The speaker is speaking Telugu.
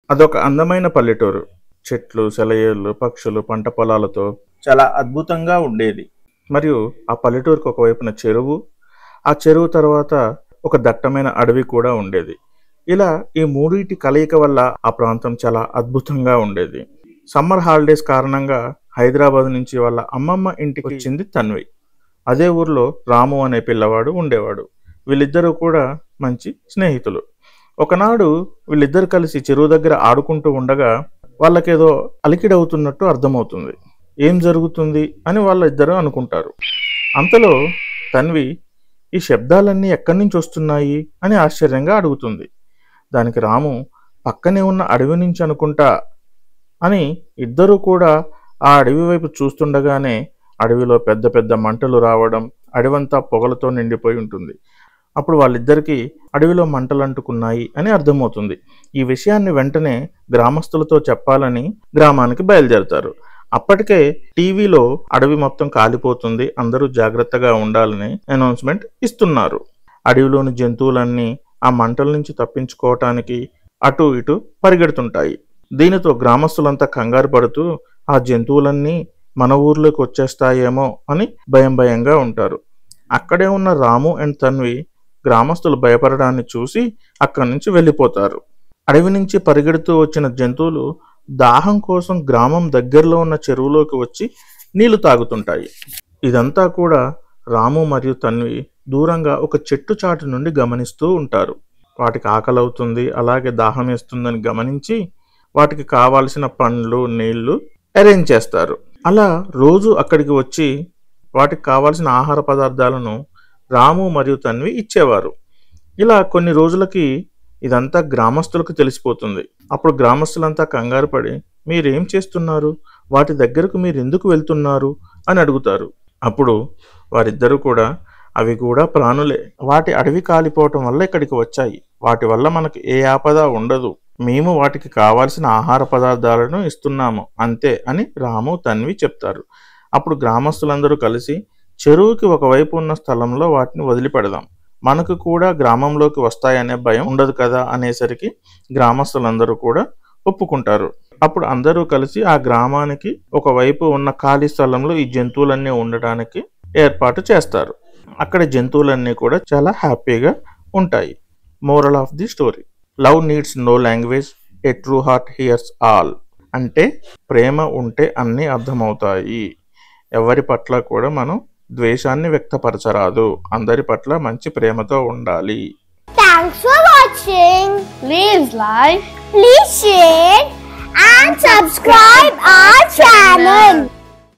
అదొక అందమైన పల్లెటూరు. చెట్లు, సెలయేళ్ళు, పక్షులు, పంట పొలాలతో చాలా అద్భుతంగా ఉండేది. మరియు ఆ పల్లెటూరుకు ఒకవైపున చెరువు, ఆ చెరువు తర్వాత ఒక దట్టమైన అడవి కూడా ఉండేది. ఇలా ఈ మూడింటి కలయిక వల్ల ఆ ప్రాంతం చాలా అద్భుతంగా ఉండేది. సమ్మర్ హాలిడేస్ కారణంగా హైదరాబాద్ నుంచి వాళ్ళ అమ్మమ్మ ఇంటికి వచ్చింది తన్వి. అదే ఊర్లో రాము అనే పిల్లవాడు ఉండేవాడు. వీళ్ళిద్దరూ కూడా మంచి స్నేహితులు. ఒకనాడు వీళ్ళిద్దరు కలిసి చెరువు దగ్గర ఆడుకుంటూ ఉండగా వాళ్ళకేదో అలికిడవుతున్నట్టు అర్థమవుతుంది. ఏం జరుగుతుంది అని వాళ్ళిద్దరూ అనుకుంటారు. అంతలో తన్వి ఈ శబ్దాలన్నీ ఎక్కడి నుంచి వస్తున్నాయి అని ఆశ్చర్యంగా అడుగుతుంది. దానికి రాము పక్కనే ఉన్న అడవి నుంచి అనుకుంటా అని ఇద్దరూ కూడా ఆ అడవి వైపు చూస్తుండగానే అడవిలో పెద్ద పెద్ద మంటలు రావడం, అడవంతా పొగలతో నిండిపోయి ఉంటుంది. అప్పుడు వాళ్ళిద్దరికీ అడవిలో మంటలు అంటుకున్నాయి అని అర్థమవుతుంది. ఈ విషయాన్ని వెంటనే గ్రామస్తులతో చెప్పాలని గ్రామానికి బయలుదేరతారు. అప్పటికే టీవీలో అడవి మొత్తం కాలిపోతుంది, అందరూ జాగ్రత్తగా ఉండాలని అనౌన్స్మెంట్ ఇస్తున్నారు. అడవిలోని జంతువులన్నీ ఆ మంటల నుంచి తప్పించుకోవటానికి అటు ఇటు పరిగెడుతుంటాయి. దీనితో గ్రామస్తులంతా కంగారు పడుతూ ఆ జంతువులన్నీ మన ఊర్లోకి వచ్చేస్తాయేమో అని భయంగా ఉంటారు. అక్కడే ఉన్న రాము అండ్ తన్వి గ్రామస్తులు భయపడడాన్ని చూసి అక్కడి నుంచి వెళ్ళిపోతారు. అడవి నుంచి పరిగెడుతూ వచ్చిన జంతువులు దాహం కోసం గ్రామం దగ్గరలో ఉన్న చెరువులోకి వచ్చి నీళ్లు తాగుతుంటాయి. ఇదంతా కూడా రాము మరియు తన్వి దూరంగా ఒక చెట్టు చాటు నుండి గమనిస్తూ ఉంటారు. వాటికి ఆకలి అవుతుంది, అలాగే దాహం వేస్తుందని గమనించి వాటికి కావాల్సిన పండ్లు, నీళ్లు అరేంజ్ చేస్తారు. అలా రోజు అక్కడికి వచ్చి వాటికి కావాల్సిన ఆహార పదార్థాలను రాము మరియు తన్వి ఇచ్చేవారు. ఇలా కొన్ని రోజులకి ఇదంతా గ్రామస్తులకు తెలిసిపోతుంది. అప్పుడు గ్రామస్తులంతా కంగారు పడి మీరేం చేస్తున్నారు, వాటి దగ్గరకు మీరు ఎందుకు వెళ్తున్నారు అని అడుగుతారు. అప్పుడు వారిద్దరూ కూడా అవి కూడా ప్రాణులే, వాటి అడవి కాలిపోవటం వల్ల ఇక్కడికి వచ్చాయి, వాటి వల్ల మనకు ఏ ఆపద ఉండదు, మేము వాటికి కావాల్సిన ఆహార పదార్థాలను ఇస్తున్నాము అంతే అని రాము తన్వి చెప్తారు. అప్పుడు గ్రామస్తులందరూ కలిసి చెరువుకి ఒకవైపు ఉన్న స్థలంలో వాటిని వదిలిపెడదాం, మనకు కూడా గ్రామంలోకి వస్తాయనే భయం ఉండదు కదా అనేసరికి గ్రామస్తులందరూ కూడా ఒప్పుకుంటారు. అప్పుడు అందరూ కలిసి ఆ గ్రామానికి ఒకవైపు ఉన్న ఖాళీ స్థలంలో ఈ జంతువులన్నీ ఉండడానికి ఏర్పాటు చేస్తారు. అక్కడ జంతువులన్నీ కూడా చాలా హ్యాపీగా ఉంటాయి. Moral of the story: love needs no language, a true heart hears all. అంటే ప్రేమ ఉంటే అన్నీ అర్థమవుతాయి. ఎవరి పట్ల కూడా మనం ద్వేషాన్ని వ్యక్తపరచరాదు, అందరి పట్ల మంచి ప్రేమతో ఉండాలి. Thanks for watching. Please like, Please share and subscribe our channel.